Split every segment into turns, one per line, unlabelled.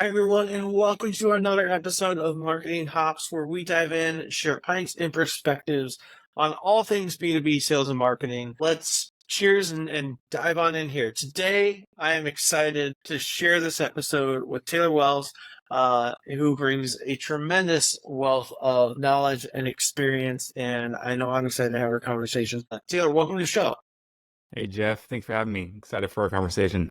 Hi everyone, and welcome to another episode of Marketing Hops, where we dive in, share insights and perspectives on all things B2B sales and marketing. Let's cheers and dive on in here. Today, I am excited to share this episode with Taylor Wells, who brings a tremendous wealth of knowledge and experience, and I know I'm excited to have our conversation. Taylor, welcome to the show.
Hey, Jeff. Thanks for having me. Excited for our conversation.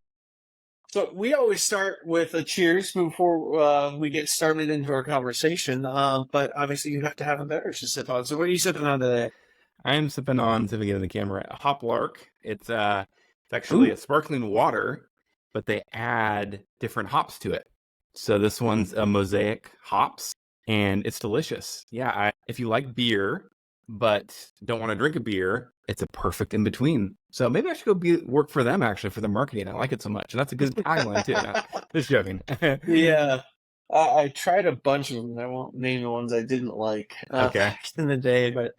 So we always start with a cheers before we get started into our conversation. But obviously you have to have a beverage to sip on. So what are you sipping on today?
I am sipping in the camera, a Hop Lark. It's actually
Ooh.
a sparkling water, but they add different hops to it. So this one's a mosaic hops, and it's delicious. Yeah, if you like beer, but don't want to drink a beer, it's a perfect in between. So maybe I should go work for them, actually, for the marketing. I like it so much. And that's a good tagline, too. No, just joking.
Yeah. I tried a bunch of them. I won't name the ones I didn't like
Okay.
back in the day, but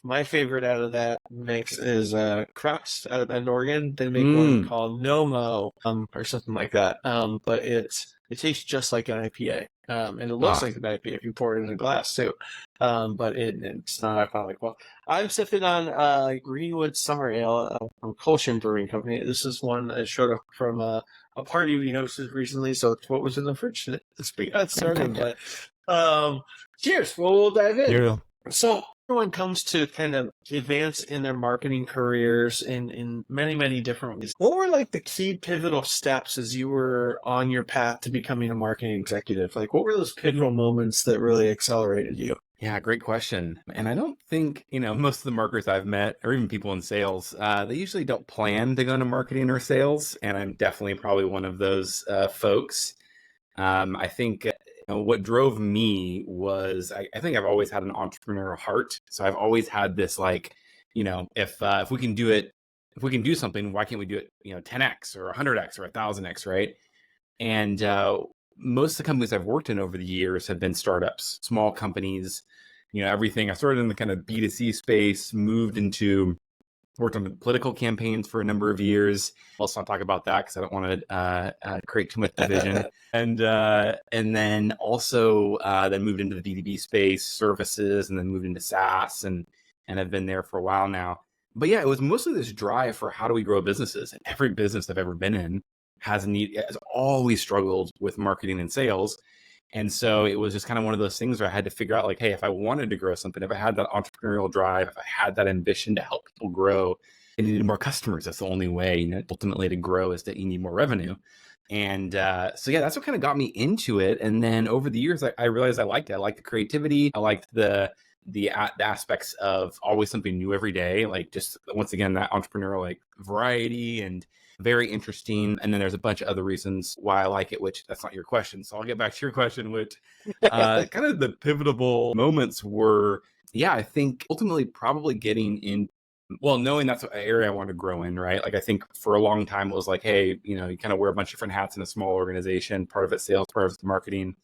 my favorite out of that mix is Crux out of Bend, Oregon. They make one
Mm.
called Nomo, or something like that. But it tastes just like an IPA. And it looks
Ah,
like an IPA if you pour it in a glass too. But it's not alcoholic. Well, I'm sipping on Greenwood Summer Ale from Colshan Brewing Company. This is one that showed up from a party we hosted recently, so it's what was in the fridge today. Let's be got started, but cheers. Well, we'll dive in.
here.
So everyone comes to kind of advance in their marketing careers in many, many different ways. What were like the key pivotal steps as you were on your path to becoming a marketing executive? Like what were those pivotal moments that really accelerated you?
Yeah, great question. And I don't think, most of the marketers I've met, or even people in sales, they usually don't plan to go into marketing or sales. And I'm definitely probably one of those folks. I think what drove me was I think I've always had an entrepreneurial heart. So I've always had this like, if we can do it, if we can do something, why can't we do it, 10x or 100x or 1000x, right? And most of the companies I've worked in over the years have been startups, small companies, everything. I started in the kind of B2C space, worked on political campaigns for a number of years. Let's not talk about that because I don't want to create too much division. And then also then moved into the B2B space, services, and then moved into SaaS and have been there for a while now. But yeah, it was mostly this drive for how do we grow businesses. And every business I've ever been in has always struggled with marketing and sales. And so it was just kind of one of those things where I had to figure out like, hey, if I wanted to grow something, if I had that entrepreneurial drive, if I had that ambition to help people grow, I needed more customers. That's the only way, ultimately to grow is that you need more revenue. And so, yeah, that's what kind of got me into it. And then over the years, I realized I liked it. I liked the creativity. I liked the aspects of always something new every day. Like just once again, that entrepreneurial like variety and very interesting. And then there's a bunch of other reasons why I like it, which that's not your question. So I'll get back to your question, which kind of the pivotal moments were, yeah, I think ultimately probably getting in, well, knowing that's an area I want to grow in, right? Like I think for a long time it was like, hey, you kind of wear a bunch of different hats in a small organization, part of it sales, part of it marketing.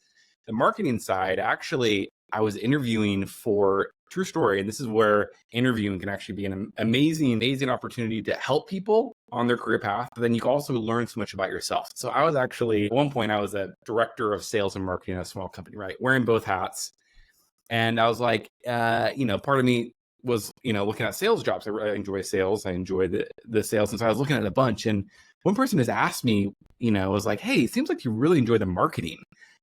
The marketing side, actually, I was interviewing for true story. And this is where interviewing can actually be an amazing opportunity to help people on their career path. But then you can also learn so much about yourself. So I was actually, at one point, I was a director of sales and marketing at a small company, right? Wearing both hats. And I was like, part of me was, looking at sales jobs. I enjoy sales. I enjoy the sales. And so I was looking at a bunch. And one person has asked me, was like, hey, it seems like you really enjoy the marketing.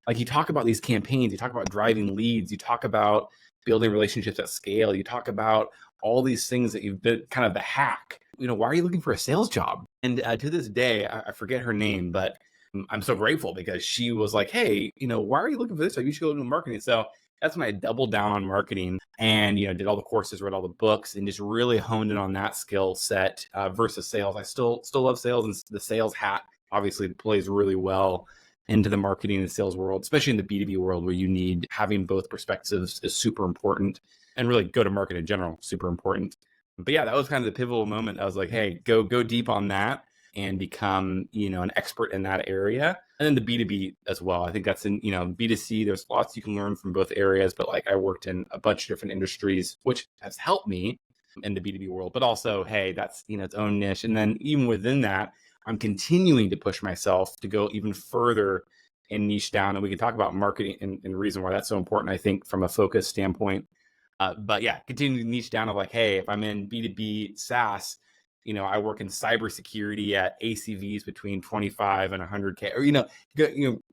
Like you talk about these campaigns, you talk about driving leads, you talk about building relationships at scale, you talk about all these things that you've been kind of the hack. Why are you looking for a sales job? And to this day, I forget her name, but I'm so grateful because she was like, hey, why are you looking for this? You should go into marketing. So that's when I doubled down on marketing and, did all the courses, read all the books and just really honed in on that skill set versus sales. I still love sales, and the sales hat obviously plays really well into the marketing and sales world, especially in the B2B world where you need having both perspectives is super important, and really go to market in general, super important. But yeah, that was kind of the pivotal moment. I was like, hey, go deep on that and become, an expert in that area. And then the B2B as well. I think that's in, B2C, there's lots you can learn from both areas, but like I worked in a bunch of different industries, which has helped me in the B2B world, but also, hey, that's, its own niche. And then even within that, I'm continuing to push myself to go even further and niche down, and we can talk about marketing and the reason why that's so important, I think, from a focus standpoint. But yeah, continue to niche down of like, hey, if I'm in B2B SaaS, I work in cybersecurity at ACVs between 25 and 100K, or,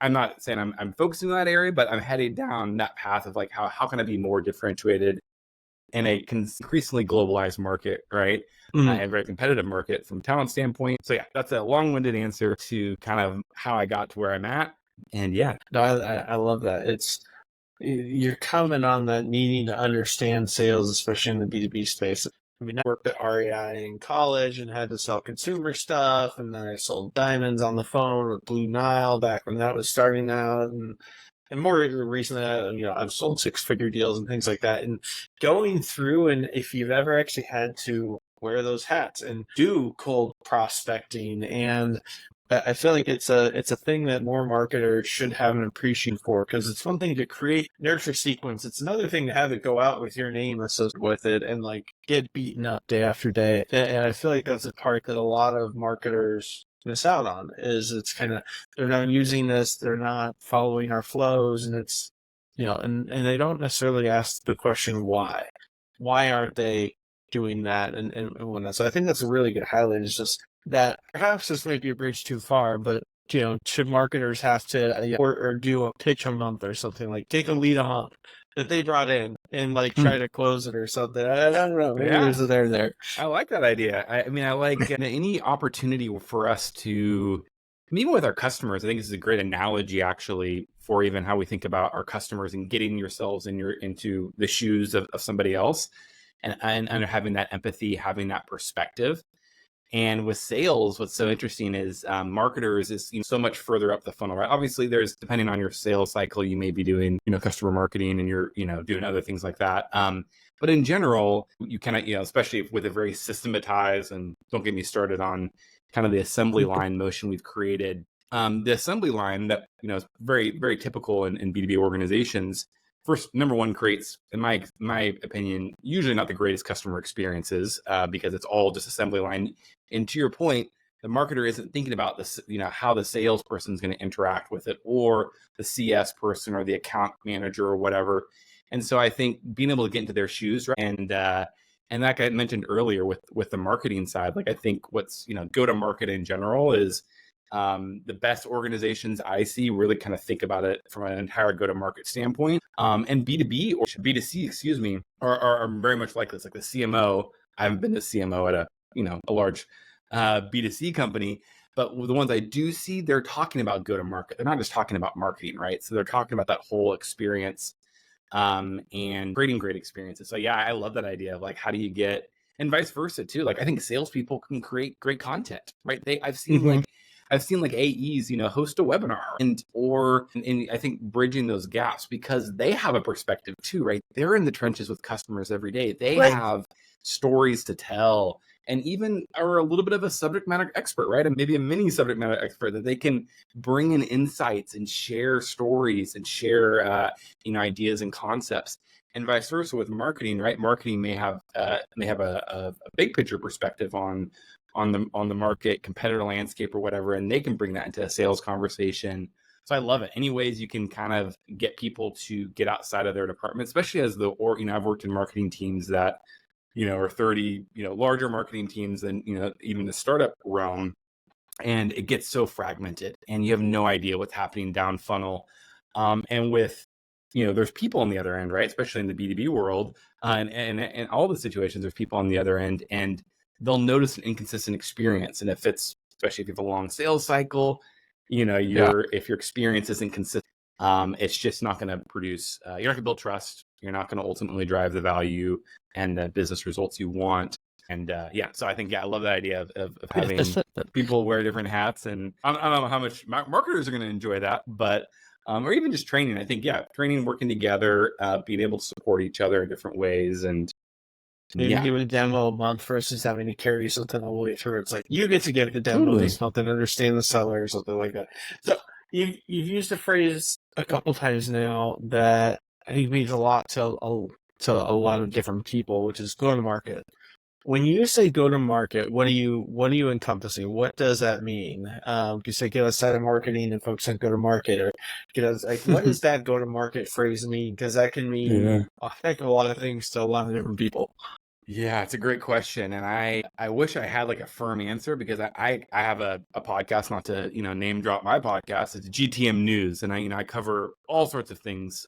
I'm not saying I'm focusing on that area, but I'm headed down that path of like, how can I be more differentiated in a increasingly globalized market, right? And very competitive market from a talent standpoint. So yeah, that's a long-winded answer to kind of how I got to where I'm at. And yeah.
No, I love that. You're coming on that needing to understand sales, especially in the B2B space. I mean, I worked at REI in college and had to sell consumer stuff, and then I sold diamonds on the phone with Blue Nile back when that was starting out, and more recently, I've sold six-figure deals and things like that. And going through, and if you've ever actually had to wear those hats and do cold prospecting, and I feel like it's a thing that more marketers should have an appreciation for, because it's one thing to create nurture sequence. It's another thing to have it go out with your name associated with it and like get beaten up day after day. And I feel like that's a part that a lot of marketers miss out on, is it's kind of, they're not using this, they're not following our flows, and it's, and they don't necessarily ask the question why aren't they doing that and whatnot. So I think that's a really good highlight. It's just that perhaps this might be a bridge too far, but should marketers have to or do a pitch a month or something, like take a lead a month that they brought in and like try to close it or something? I don't know. Maybe there's a there.
I like that idea. I mean, I like any opportunity for us to, even with our customers, I think this is a great analogy actually for even how we think about our customers and getting yourselves into the shoes of somebody else, and having that empathy, having that perspective. And with sales, what's so interesting is marketers is so much further up the funnel, right? Obviously, there's, depending on your sales cycle, you may be doing customer marketing and you're doing other things like that. But in general, you kind of especially with a very systematized, and don't get me started on kind of the assembly line motion we've created. The assembly line that is very very typical in B2B organizations. First, number one, creates, in my opinion, usually not the greatest customer experiences because it's all just assembly line. And to your point, the marketer isn't thinking about this, how the salesperson is going to interact with it, or the CS person, or the account manager, or whatever. And so I think being able to get into their shoes, right? And like I mentioned earlier with the marketing side, like I think what's go to market in general is the best organizations I see really kind of think about it from an entire go-to-market standpoint. And B2B or B2C, excuse me, are very much like this. Like the CMO, I haven't been to CMO at a large B2C company, but the ones I do see, they're talking about go-to-market. They're not just talking about marketing, right? So they're talking about that whole experience and creating great experiences. So yeah, I love that idea of like, how do you get, and vice versa too. Like I think salespeople can create great content, right? I've seen like AEs, host a webinar and I think bridging those gaps, because they have a perspective too, right? They're in the trenches with customers every day. They have stories to tell, and even are a little bit of a subject matter expert, right? And maybe a mini subject matter expert that they can bring in insights and share stories and share, ideas and concepts. And vice versa with marketing, right? Marketing may have a big picture perspective on the market, competitor landscape, or whatever, and they can bring that into a sales conversation. So I love it. Any ways you can kind of get people to get outside of their department, especially as I've worked in marketing teams that are 30 larger marketing teams than even the startup realm, and it gets so fragmented, and you have no idea what's happening down funnel. And with there's people on the other end, right? Especially in the B2B world, and all the situations, there's people on the other end, and they'll notice an inconsistent experience. And especially if you have a long sales cycle, if your experience isn't consistent, it's just not going to produce, you're not going to build trust. You're not going to ultimately drive the value and the business results you want. And so I think, I love that idea of having people wear different hats. And I don't know how much marketers are going to enjoy that, but or even just training. I think, training, working together, being able to support each other in different ways. And
maybe give it a demo a month versus having to carry something all the way through. It's like you get to get the demo this month and understand the seller or something like that. So you've used a phrase a couple times now that I think means a lot to a lot of different people, which is go to market. When you say go to market, what are you encompassing? What does that mean? You say get outside of marketing and focus on go to market, or get us like what does that go to market phrase mean? Because that can mean
Yeah.
a heck of a lot of things to a lot of different people.
Yeah, it's a great question. And I wish I had like a firm answer because I have a podcast, not to, name drop my podcast. It's GTM News. And I cover all sorts of things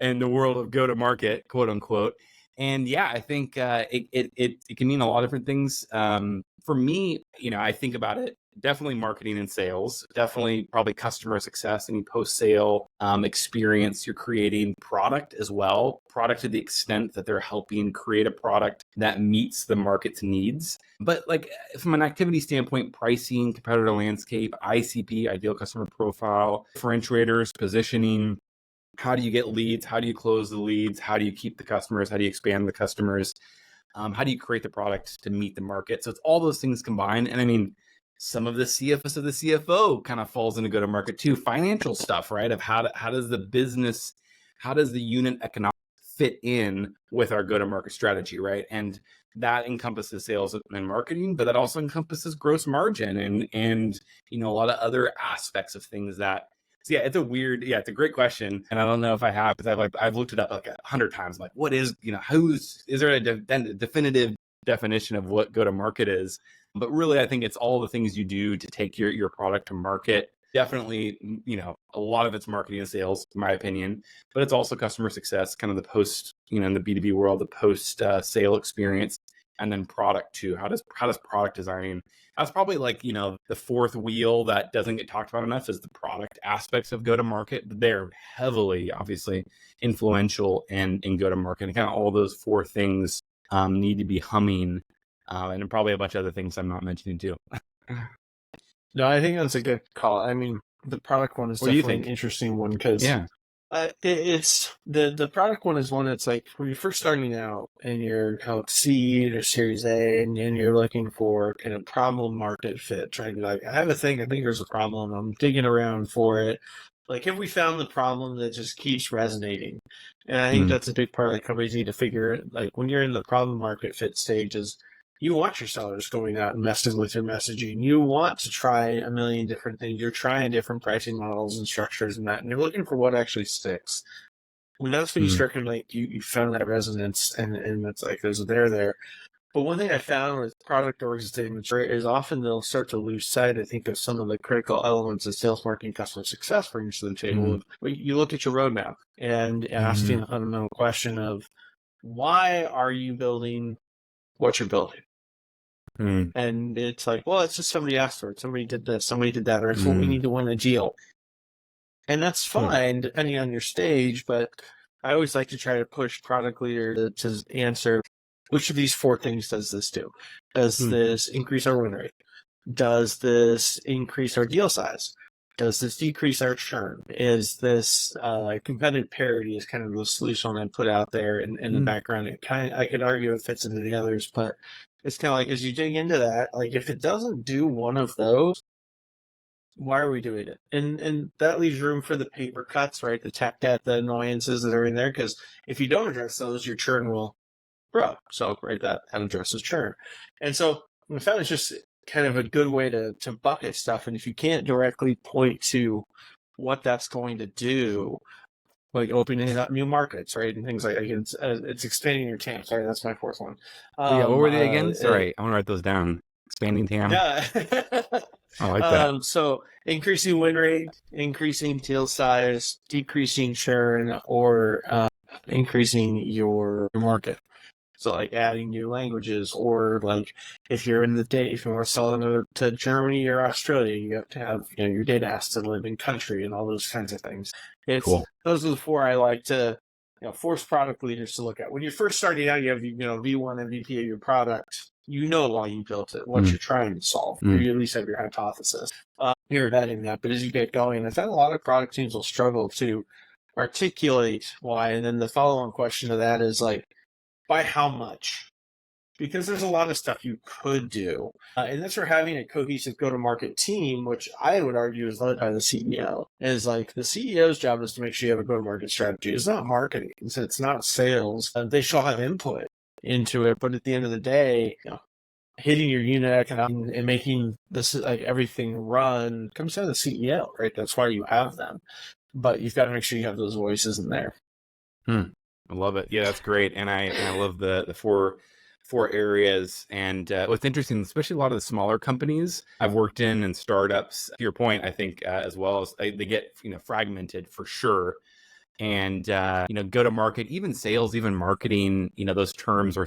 in the world of go to market, quote unquote. And yeah, I think it can mean a lot of different things. For me, I think about it definitely marketing and sales, definitely probably customer success, any post-sale experience you're creating, product as well, product to the extent that they're helping create a product that meets the market's needs. But like from an activity standpoint, pricing, competitor landscape, ICP, ideal customer profile, differentiators, positioning, how do you get leads? How do you close the leads? How do you keep the customers? How do you expand the customers? How do you create the product to meet the market? So it's all those things combined. And I mean, some of the CFOs of the CFO kind of falls into go to market too. Financial stuff, right? Of how does the business, how does the unit economics fit in with our go to market strategy, right? And that encompasses sales and marketing, but that also encompasses gross margin and a lot of other aspects of things that. So yeah, it's a great question, and I don't know if I have because I've looked it up like 100 times. I'm like, what is is there a definitive definition of what go to market is? But really, I think it's all the things you do to take your product to market. Definitely, a lot of it's marketing and sales, in my opinion, but it's also customer success, kind of the post, in the B2B world, the post sale experience, and then product too. How does product designing? That's probably like, the fourth wheel that doesn't get talked about enough is the product aspects of go to market. They're heavily, obviously, influential in go to market. And kind of all those four things need to be humming, and probably a bunch of other things I'm not mentioning too.
No, I think that's a good call. I mean, the product one is
What do you
definitely an
think?
interesting one because
Yeah.
it's the product one is one that's like when you're first starting out and you're kind of seed or Series A and you're looking for kind of problem market fit, trying to be like, I have a thing, I think there's a problem, I'm digging around for it. Like, have we found the problem that just keeps resonating? And I think
Mm.
that's a big part that companies need to figure it. Like, when you're in the problem market fit stages, you want your sellers going out and messing with your messaging. You want to try a million different things. You're trying different pricing models and structures and that, and you're looking for what actually sticks. When that's when you
Mm.
start to like you found that resonance and it's like there's a there. But one thing I found with product organizations is often they'll start to lose sight, I think, of some of the critical elements of sales, marketing, customer success brings to the table.
Mm.
You look at your roadmap and asking
Mm.
the fundamental question of why are you building what you're building?
Mm.
And it's like, well, it's just somebody asked for it. Somebody did this, somebody did that, or it's what we
Mm.
need to win a deal. And that's fine depending on your stage, but I always like to try to push product leader to answer which of these four things does this do? Does
Mm.
this increase our win rate? Does this increase our deal size? Does this decrease our churn? Is this competitive parity is kind of the solution I put out there in the
Mm.
background. I could argue it fits into the others, but it's kind of like as you dig into that, like if it doesn't do one of those, why are we doing it? And that leaves room for the paper cuts, right? The tech debt, the annoyances that are in there, because if you don't address those, your churn will grow. So, right, that addresses churn. And so I found it's just kind of a good way to bucket stuff. And if you can't directly point to what that's going to do, like opening up new markets, right, and things like it's expanding your TAM. Sorry, that's my fourth one.
Oh yeah, what were they again? Sorry, I want to write those down. Expanding TAM.
Yeah.
I like that.
So increasing win rate, increasing deal size, decreasing churn, or increasing your market. So like adding new languages, or like if you're in the data, if you want to sell to Germany or Australia, you have to have your data has to live in country and all those kinds of things.
Cool.
Those are the four I like to force product leaders to look at. When you're first starting out, you have V1 MVP of your product. You know why you built it, what you're trying to solve. You at least have your hypothesis. You're vetting that, but as you get going, I found a lot of product teams will struggle to articulate why. And then the follow-on question to that is like, by how much? Because there's a lot of stuff you could do. And that's where having a cohesive go-to-market team, which I would argue is led by the CEO, is like the CEO's job is to make sure you have a go-to-market strategy. It's not marketing. It's not sales. They should all have input. into it. But at the end of the day, hitting your unit economics and making this like everything run comes down to the CEO, right? That's why you have them. But you've got to make sure you have those voices in there.
I love it. Yeah, that's great. And I love the four areas. And what's interesting, especially a lot of the smaller companies I've worked in and startups, to your point, I think as well as they get fragmented for sure. And go to market, even sales, even marketing, those terms are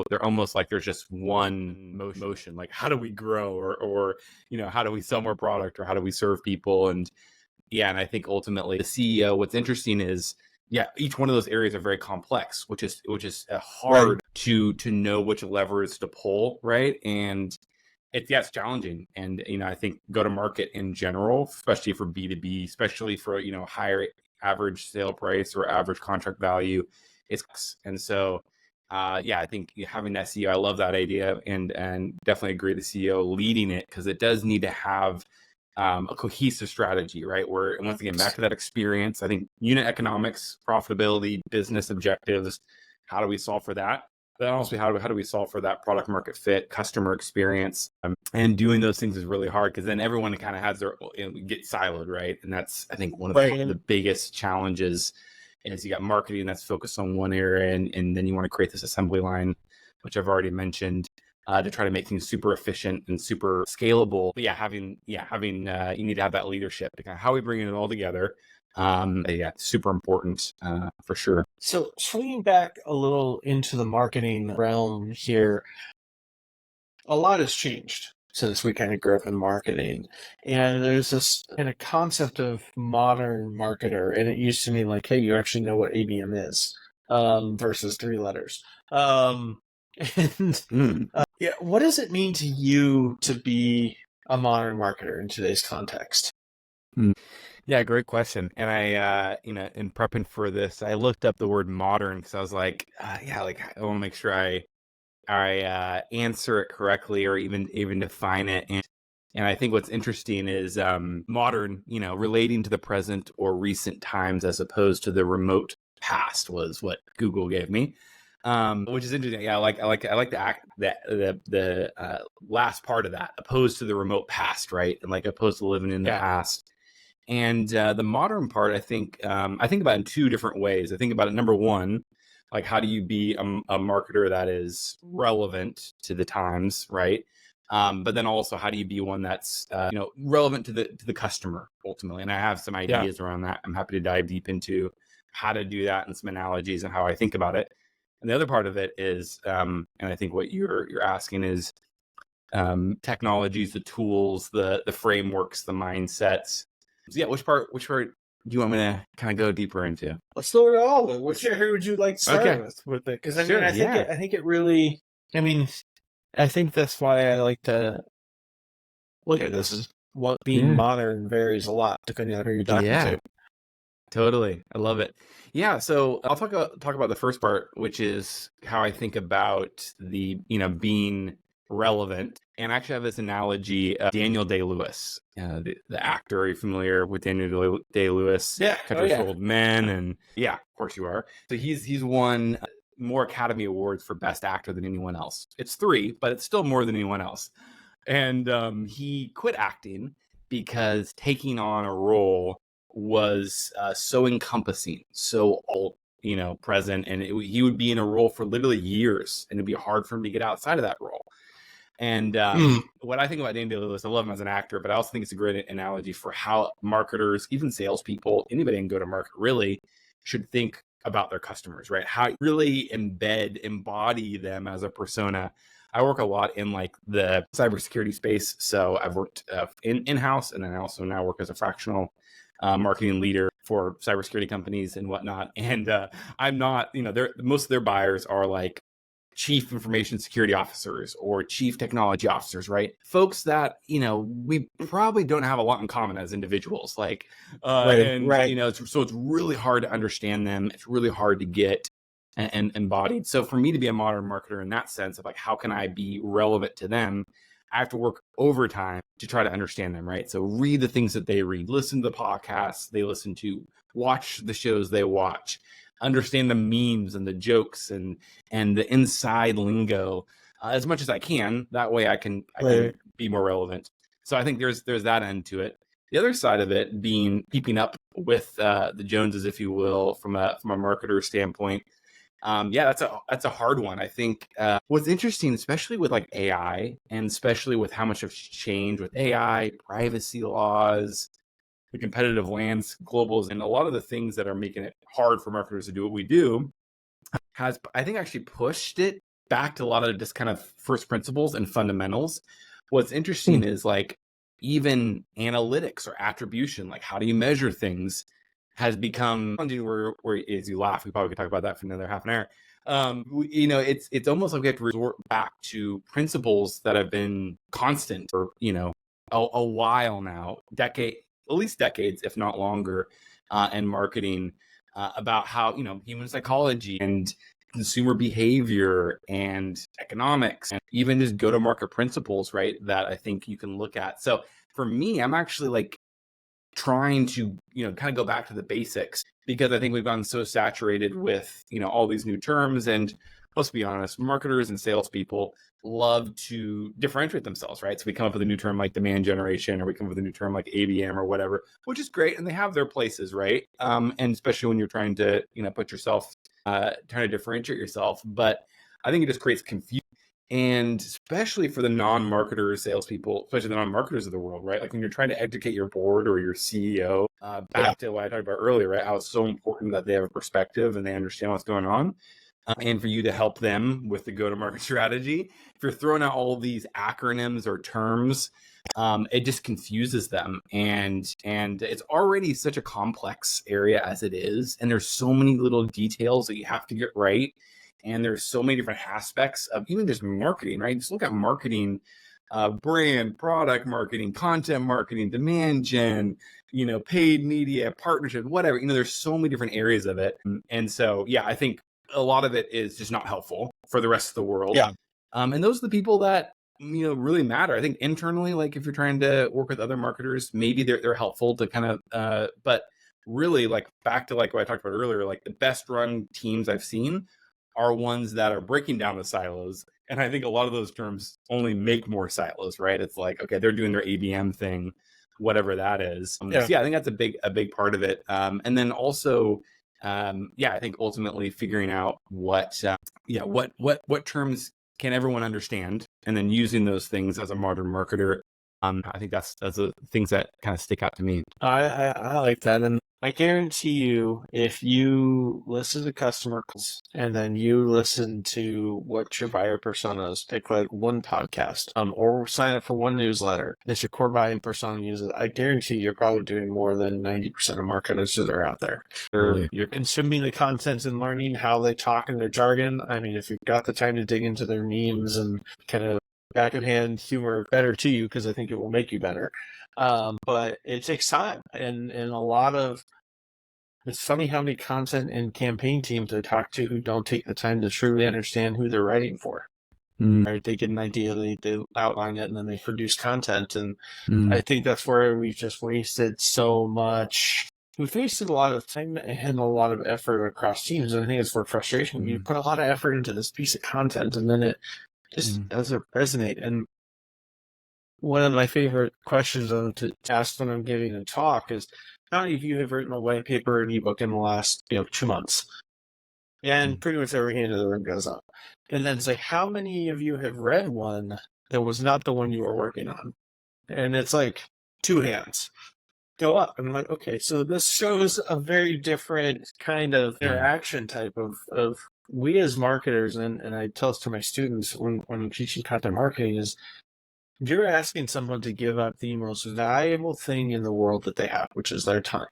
they're almost like there's just one motion, like how do we grow, or how do we sell more product, or how do we serve people? And I think ultimately the CEO, what's interesting is each one of those areas are very complex, which is hard to know which levers to pull, right? And it's challenging. And I think go to market in general, especially for B2B, especially for higher average sale price or average contract value, and so I think having that CEO, I love that idea, and definitely agree the CEO leading it, because it does need to have a cohesive strategy, right? Where, once again, back to that experience, I think unit economics, profitability, business objectives, how do we solve for that? Then also, how do we solve for that product market fit, customer experience? And doing those things is really hard, because then everyone kind of has their get siloed, right? And that's, I think, one of the biggest challenges is you got marketing that's focused on one area, and then you want to create this assembly line, which I've already mentioned, to try to make things super efficient and super scalable. But having you need to have that leadership to kind of how we bring it all together. Super important for sure.
So swinging back a little into the marketing realm here, a lot has changed since we kind of grew up in marketing. And there's this kind of concept of modern marketer. And it used to mean like, hey, you actually know what ABM is, versus 3 letters. What does it mean to you to be a modern marketer in today's context?
Yeah, great question. And I, in prepping for this, I looked up the word modern, because I was like, I want to make sure I answer it correctly, or even define it. And I think what's interesting is modern, relating to the present or recent times, as opposed to the remote past, was what Google gave me. Which is interesting. I like the last part of that, opposed to the remote past, right? And like opposed to living in the past. And the modern part, I think about it in 2 different ways. I think about it, number one, like how do you be a marketer that is relevant to the times, right? But then also, how do you be one that's relevant to the customer ultimately? And I have some ideas around that. I'm happy to dive deep into how to do that and some analogies and how I think about it. And the other part of it is, and I think what you're asking is technologies, the tools, the frameworks, the mindsets. So which part do you want me to kind of go deeper into?
Let's throw it all. Which area would you like to start with it? Because I think it really. I mean, I think that's why I like to look at this. Is what being modern varies a lot depending on who you're talking to.
Totally, I love it. Yeah, so I'll talk about the first part, which is how I think about the being relevant. And I actually have this analogy of Daniel Day-Lewis, the actor. Are you familiar with Daniel Day-Lewis?
Yeah.
Country for Old Men, and of course you are. So he's won more Academy Awards for Best Actor than anyone else. It's 3, but it's still more than anyone else. And he quit acting because taking on a role was so encompassing, so all present, and he would be in a role for literally years, and it'd be hard for him to get outside of that role. And what I think about Daniel Day-Lewis, I love him as an actor, but I also think it's a great analogy for how marketers, even salespeople, anybody in go-to-market really should think about their customers, right? How really embody them as a persona. I work a lot in like the cybersecurity space, so I've worked in-house, and then I also now work as a fractional marketing leader for cybersecurity companies and whatnot. And I'm not, most of their buyers are like chief information security officers or chief technology officers, right? Folks that, we probably don't have a lot in common as individuals. Like, so it's really hard to understand them. It's really hard to get and embodied. So for me to be a modern marketer in that sense of like, how can I be relevant to them? I have to work overtime to try to understand them, right? So read the things that they read, listen to the podcasts they listen to, watch the shows they watch, understand the memes and the jokes and the inside lingo as much as I can. That way I can be more relevant. So I think there's that end to it. The other side of it being keeping up with the Joneses, if you will, from a marketer standpoint. Yeah, that's a hard one. I think what's interesting, especially with like AI, and especially with how much has changed with AI, privacy laws, the competitive lands, globals, and a lot of the things that are making it hard for marketers to do what we do, has, I think, actually pushed it back to a lot of just kind of first principles and fundamentals. What's interesting is like even analytics or attribution, like how do you measure things, has become where as you laugh, we probably could talk about that for another half an hour. It's almost like we have to resort back to principles that have been constant for a while now, at least decades, if not longer, in marketing, about how human psychology and consumer behavior and economics and even just go-to-market principles, right? That I think you can look at. So for me, I'm actually like trying to kind of go back to the basics, because I think we've gotten so saturated with all these new terms. And let's be honest, marketers and salespeople love to differentiate themselves, right? So we come up with a new term like demand generation, or we come up with a new term like ABM or whatever, which is great, and they have their places, right? And especially when you're trying to put yourself trying to differentiate yourself. But I think it just creates confusion. And especially for the non-marketers, salespeople, especially the non-marketers of the world, right? Like when you're trying to educate your board or your CEO, back to what I talked about earlier, right? How it's so important that they have a perspective and they understand what's going on. And for you to help them with the go-to-market strategy, if you're throwing out all these acronyms or terms, it just confuses them. And it's already such a complex area as it is. And there's so many little details that you have to get right. And there's so many different aspects of even just marketing, right? Just look at marketing, brand, product marketing, content marketing, demand gen, paid media, partnership, whatever. There's so many different areas of it. And so, yeah, I think a lot of it is just not helpful for the rest of the world.
Yeah.
And those are the people that, really matter. I think internally, like if you're trying to work with other marketers, maybe they're helpful to kind of, but really like back to like what I talked about earlier, like the best run teams I've seen are ones that are breaking down the silos. And I think a lot of those terms only make more silos, right? It's like, okay, they're doing their ABM thing, whatever that is. So yeah, I think that's a big part of it. And then also, I think ultimately figuring out what terms can everyone understand, and then using those things as a modern marketer. I think that's the things that kind of stick out to me.
I like that. And I guarantee you, if you listen to customer calls and then you listen to what your buyer personas, pick like one podcast, or sign up for one newsletter that your core buying persona uses, I guarantee you're probably doing more than 90% of marketers that are out there. You're consuming the content and learning how they talk in their jargon. I mean, if you've got the time to dig into their memes and kind of back of hand humor, better to you, because I think it will make you better. But it takes time, and a lot of, it's funny how many content and campaign teams I talk to who don't take the time to truly understand who they're writing for. Right? They get an idea, they outline it, and then they produce content. And I think that's where we've just wasted so much. We've wasted a lot of time and a lot of effort across teams. And I think it's for frustration. You put a lot of effort into this piece of content, and then it just doesn't resonate. And one of my favorite questions to ask when I'm giving a talk is, how many of you have written a white paper or an ebook in the last 2 months? And pretty much every hand in the room goes up. And then it's like, how many of you have read one that was not the one you were working on? And it's like 2 hands go up. And I'm like, okay, so this shows a very different kind of interaction type of we as marketers, and I tell this to my students when I'm teaching content marketing, is you're asking someone to give up the most valuable thing in the world that they have, which is their time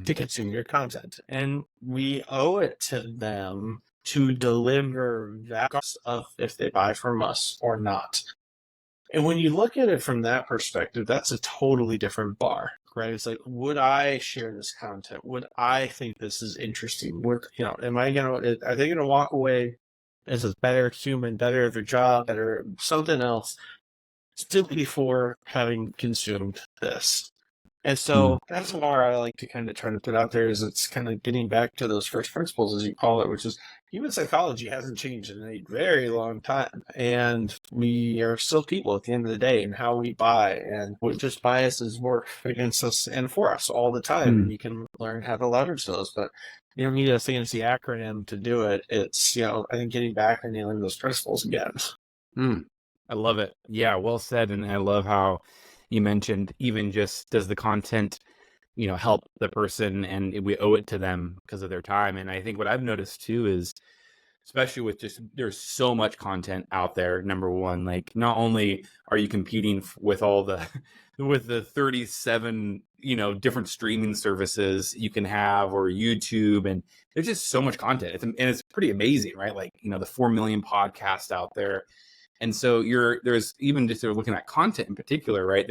to consume your content. And we owe it to them to deliver that of if they buy from us or not. And when you look at it from that perspective, that's a totally different bar, right? It's like, would I share this content? Would I think this is interesting? Are they going to walk away as a better human, better at their job, better something else, simply for having consumed this? And so that's more I like to kind of try to put out there is it's kind of getting back to those first principles, as you call it, which is human psychology hasn't changed in a very long time. And we are still people at the end of the day, and how we buy and what just biases work against us and for us all the time. And you can learn how to leverage those. But you don't need a fancy acronym to do it. It's, I think getting back and nailing those principles again.
I love it. Yeah, well said. And I love how you mentioned even just does the content, help the person, and we owe it to them because of their time. And I think what I've noticed too is, especially with just there's so much content out there. Number one, like not only are you competing with all the with the 37 different streaming services you can have, or YouTube, and there's just so much content. It's pretty amazing, right? Like the 4 million podcasts out there. And so there's even just looking at content in particular, right?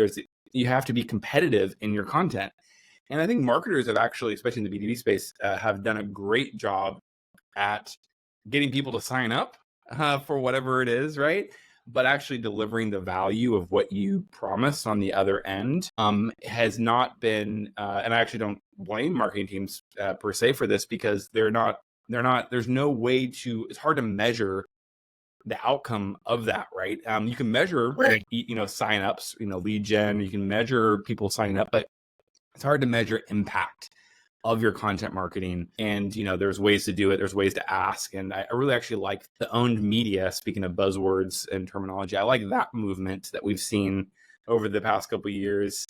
You have to be competitive in your content. And I think marketers have actually, especially in the B2B space, have done a great job at getting people to sign up for whatever it is, right? But actually delivering the value of what you promised on the other end has not been, and I actually don't blame marketing teams per se for this, because there's no way it's hard to measure the outcome of that, right? You can measure, signups, lead gen, you can measure people signing up, but it's hard to measure impact of your content marketing. And, there's ways to do it. There's ways to ask. And I really actually like the owned media, speaking of buzzwords and terminology. I like that movement that we've seen over the past couple of years,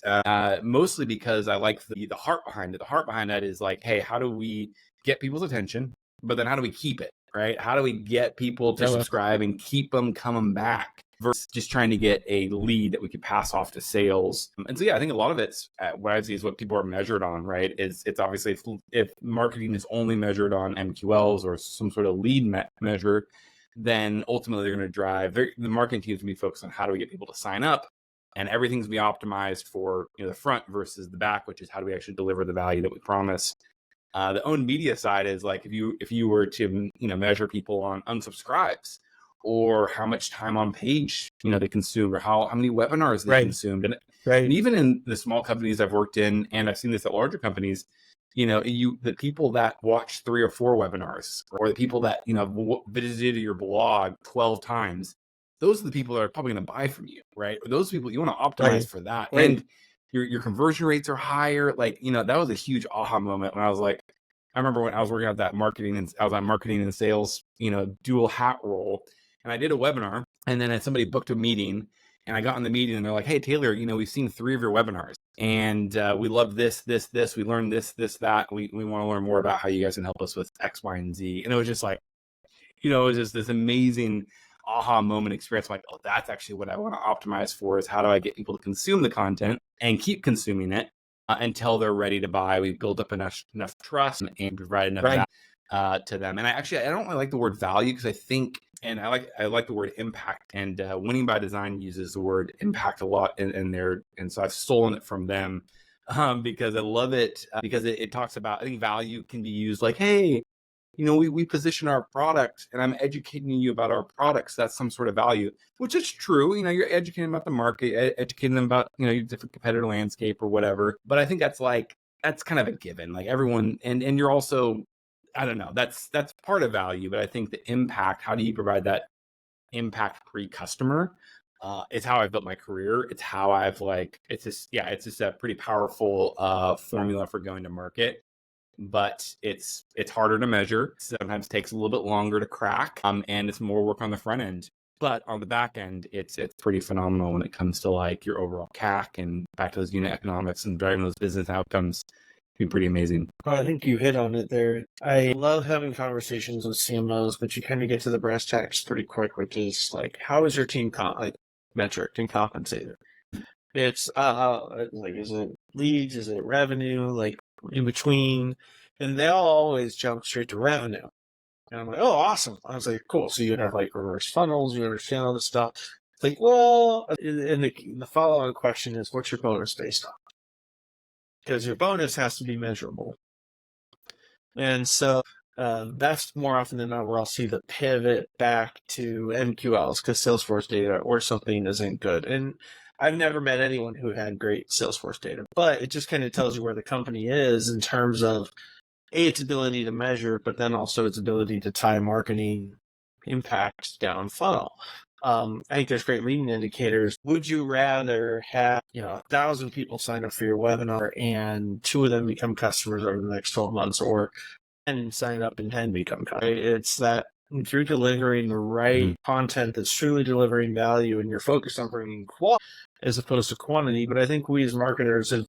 mostly because I like the heart behind it. The heart behind that is like, hey, how do we get people's attention? But then how do we keep it, right? How do we get people to subscribe and keep them coming back versus just trying to get a lead that we could pass off to sales? And so, yeah, I think a lot of it's what I see is what people are measured on, right? It's obviously if marketing is only measured on MQLs or some sort of lead measure, then ultimately they're going to drive the marketing teams to be focused on how do we get people to sign up, and everything's be optimized for the front versus the back, which is how do we actually deliver the value that we promise. The owned media side is like if you were to measure people on unsubscribes, or how much time on page they consumed, or how many webinars they consumed, and even in the small companies I've worked in, and I've seen this at larger companies, the people that watch 3 or 4 webinars, or the people that visited your blog 12 times, those are the people that are probably going to buy from you, right? Or those people you want to optimize for that, and your conversion rates are higher. Like that was a huge aha moment when I was like, I remember when I was working at that marketing, and I was on marketing and sales, dual hat role. And I did a webinar, and then somebody booked a meeting, and I got in the meeting, and they're like, hey, Taylor, we've seen 3 of your webinars, and we love this. We learned this, that. We want to learn more about how you guys can help us with X, Y, and Z. And it was just like, it was just this amazing aha moment experience. I'm like, oh, that's actually what I want to optimize for, is how do I get people to consume the content and keep consuming it until they're ready to buy. We build up enough trust and provide enough value to them. And I don't really like the word value, because I think, and I like the word impact, and Winning by Design uses the word impact a lot in there. And so I've stolen it from them because I love it, because it talks about, I think value can be used like, hey, we position our product, and I'm educating you about our products. That's some sort of value, which is true. You're educating them about the market, educating them about, your different competitor landscape or whatever. But I think that's kind of a given. Like everyone, and you're also, I don't know, that's part of value. But I think the impact, how do you provide that impact pre-customer? It's how I've built my career. It's how I've it's just a pretty powerful formula for going to market. But it's harder to measure. Sometimes takes a little bit longer to crack, and it's more work on the front end. But on the back end, it's pretty phenomenal when it comes to your overall CAC and back to those unit economics and driving those business outcomes. It'd be pretty amazing.
Well, I think you hit on it there. I love having conversations with CMOs, but you kind of get to the brass tacks pretty quick, which is how is your team metric and compensated? It's is it leads? Is it revenue? In between, and they all always jump straight to revenue. And I'm like, oh, awesome. I was like, cool. So you have reverse funnels, you understand all this stuff. It's like, well, and the follow-on question is, what's your bonus based on? Because your bonus has to be measurable. And so that's more often than not where I'll see the pivot back to MQLs, because Salesforce data or something isn't good. And I've never met anyone who had great Salesforce data, but it just kind of tells you where the company is in terms of its ability to measure, but then also its ability to tie marketing impact down funnel. I think there's great leading indicators. Would you rather have 1,000 people sign up for your webinar and 2 of them become customers over the next 12 months, or 10 sign up and 10 become customers? It's that if you're delivering the right content that's truly delivering value and you're focused on bringing quality as opposed to quantity. But I think we as marketers have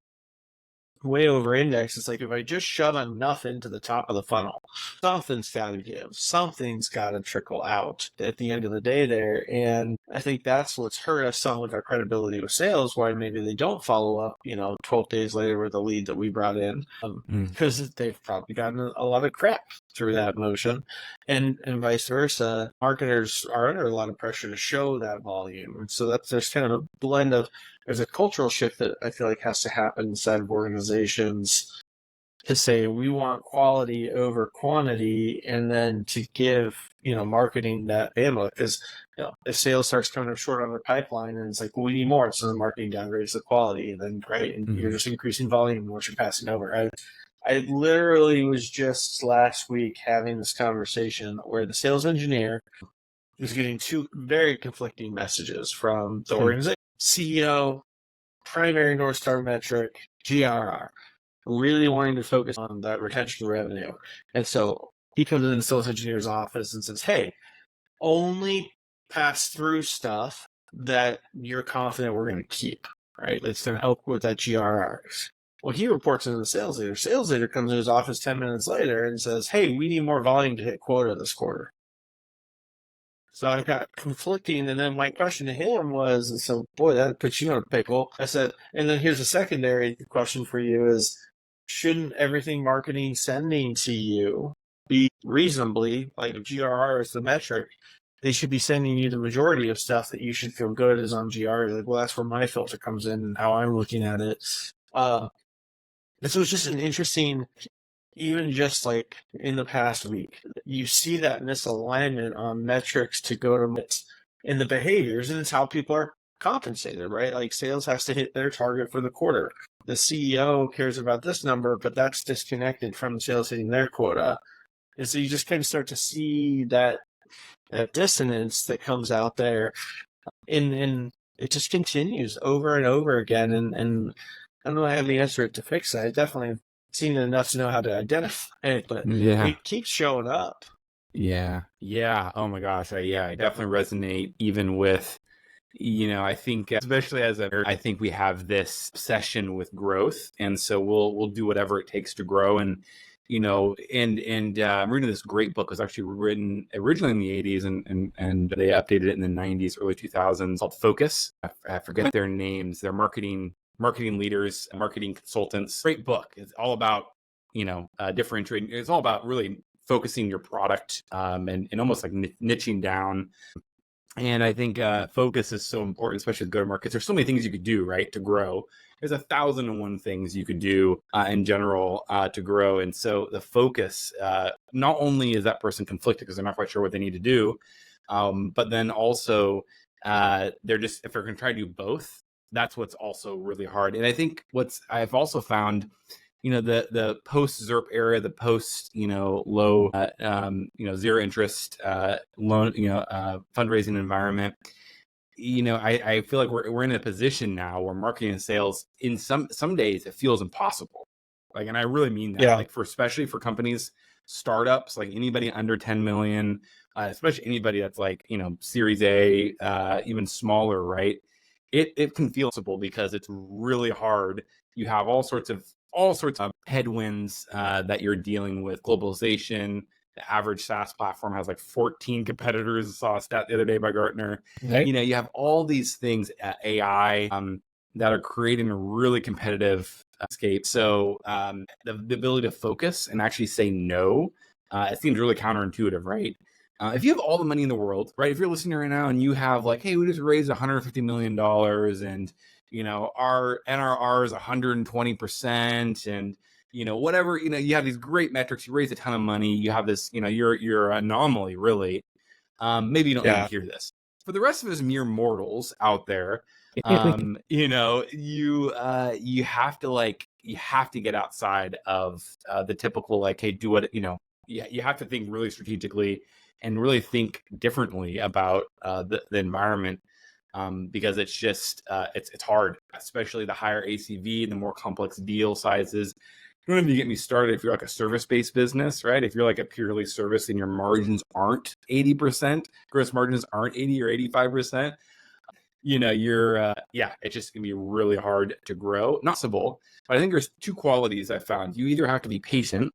way over index. It's like if I just shove enough into the top of the funnel, something's got to give, something's got to trickle out at the end of the day there. And I think that's what's hurt us some with our credibility with sales, why maybe they don't follow up 12 days later with the lead that we brought in, because they've probably gotten a lot of crap through that motion, and vice versa. Marketers are under a lot of pressure to show that volume, and so there's kind of a blend of, there's a cultural shift that I feel like has to happen inside of organizations to say we want quality over quantity, and then to give marketing that bandwidth. Because if sales starts coming up short on their pipeline and it's like, well, we need more, so the marketing downgrades the quality, and then great, and you're just increasing volume in what you're passing over. I literally was just last week having this conversation where the sales engineer was getting 2 very conflicting messages from the organization. CEO, primary North Star metric, GRR, really wanting to focus on that retention revenue. And so he comes into the sales engineer's office and says, hey, only pass through stuff that you're confident we're going to keep, right? It's going to help with that GRR. Well, he reports into the sales leader. Sales leader comes in his office 10 minutes later and says, hey, we need more volume to hit quota this quarter. So I got conflicting, and then my question to him was, so boy, that puts you on a pickle. I said, and then here's a secondary question for you is, shouldn't everything marketing sending to you be reasonably, like if GRR is the metric, they should be sending you the majority of stuff that you should feel good is on GRR. Like, well, that's where my filter comes in and how I'm looking at it. And so it's just an interesting, even just like in the past week, you see that misalignment on metrics to go to in the behaviors, and it's how people are compensated, right? Like sales has to hit their target for the quarter. The CEO cares about this number, but that's disconnected from sales hitting their quota. And so you just kind of start to see that dissonance that comes out there, and it just continues over and over again. And I don't know if I have the answer to fix that. I definitely have seen it enough to know how to identify it, but it keeps showing up.
Yeah. Oh my gosh. I definitely resonate even with, I think, especially I think we have this obsession with growth. And so we'll do whatever it takes to grow. And, I'm reading this great book. It was actually written originally in the 80s and they updated it in the 90s, early 2000s, called Focus. I forget their names. They're marketing leaders, marketing consultants. Great book. It's all about, differentiating. It's all about really focusing your product and almost like niching down. And I think focus is so important, especially with go-to-markets. There's so many things you could do, right, to grow. There's 1,001 things you could do in general to grow. And so the focus, not only is that person conflicted because they're not quite sure what they need to do, but then also they're just, if they're going to try to do both, that's what's also really hard. And I think I've also found, the post ZERP era, the post, low, zero interest loan, fundraising environment. I feel like we're in a position now where marketing and sales, in some days, it feels impossible. Like, and I really mean that. Like especially for companies, startups, like anybody under 10 million, especially anybody that's like, Series A, even smaller, right? It can feel impossible because it's really hard. You have all sorts of headwinds that you're dealing with. Globalization. The average SaaS platform has like 14 competitors. I saw a stat the other day by Gartner. Right. You have all these things, AI, that are creating a really competitive landscape. So the ability to focus and actually say no, it seems really counterintuitive, right? If you have all the money in the world, right? If you're listening right now and you have like, hey, we just raised $150 million and our NRR is 120%, and whatever, you have these great metrics, you raise a ton of money, you have this, you're an anomaly, really. Maybe you don't need to hear this. for the rest of us mere mortals out there, you have to get outside of the typical like, hey, do what you have to think really strategically and really think differently about the environment, because it's just it's hard, especially the higher ACV, the more complex deal sizes. Don't even get me started if you're like a service-based business, right? If you're like a purely service and your margins aren't 80%, gross margins aren't 80 or 85%, you're it's just gonna be really hard to grow. Not possible, but I think there's two qualities I found. You either have to be patient.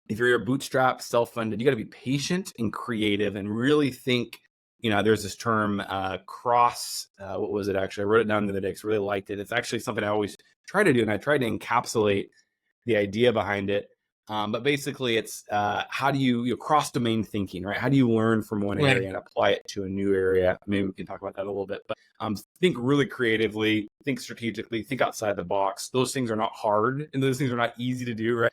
If you're a bootstrap, self-funded, you got to be patient and creative and really think. There's this term what was it actually? I wrote it down the other day because I really liked it. It's actually something I always try to do, and I try to encapsulate the idea behind it. But basically it's how do you cross domain thinking, right? How do you learn from one area and apply it to a new area? Maybe we can talk about that a little bit, but think really creatively, think strategically, think outside the box. Those things are not hard and those things are not easy to do, right?